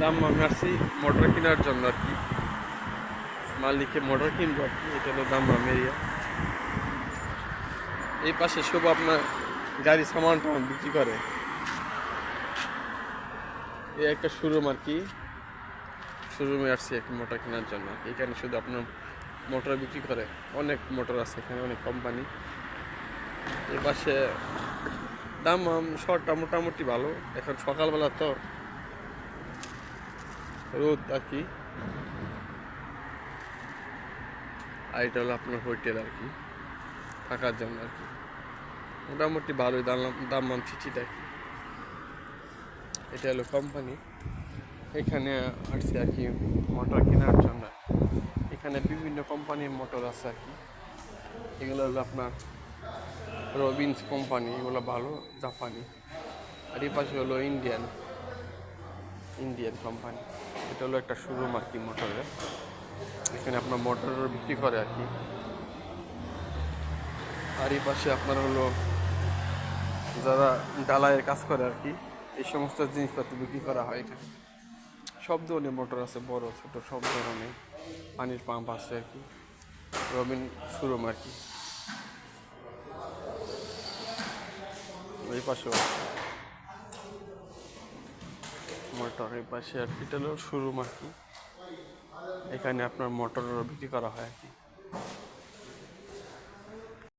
দাম আমি আসছি মোটর কেনার জন্য আর কি, মালিককে মোটর কিনবো আর কি। এটা হলো দাম এরিয়া। এই পাশে সব আপনার গাড়ি সামান টামান বিক্রি করে। এই একটা শোরুম আর কি, শোরুমে আসছি একটা মোটর কেনার জন্য। এখানে শুধু আপনার মোটর বিক্রি করে, অনেক মোটর আছে এখানে, অনেক কোম্পানি। এই পাশে দাম শর্টটা মোটামুটি ভালো। এখন সকালবেলা তো রোদ আর কি। আর এটা হলো আপনার হোটেল আর কি, থাকার জন্য আর কি। মোটামুটি ভালোই দাম, দাম চিঠিটা কি। এটা হলো কোম্পানি। এখানে আসছে আর কি মোটর কেনার জন্য। এখানে বিভিন্ন কোম্পানির মোটর আছে আর কি। এগুলো হলো আপনার রবিন্স কোম্পানি, এগুলো ভালো, জাপানি। আর এই পাশে হলো ইন্ডিয়ান ইন্ডিয়ান কোম্পানি। এটা হলো একটা শোরুম আর কি মোটরের। এখানে আপনার মোটর বিক্রি করে আর কি। আর এই পাশে আপনার হলো যারা ডালাইয়ের কাজ করে আর কি, এই সমস্ত জিনিসপত্র বিক্রি করা হয় এখানে। সব ধরনের মোটর আছে, বড় ছোট সব ধরনের। পানির পাম্প আছে আর কি, রবিন শোরুম আর কি। ওই পাশেও মোটর, এই পাশে আর কি। এটা হলো শোরুম আর কি। এখানে আপনার মোটর বিক্রি করা হয় আর কি।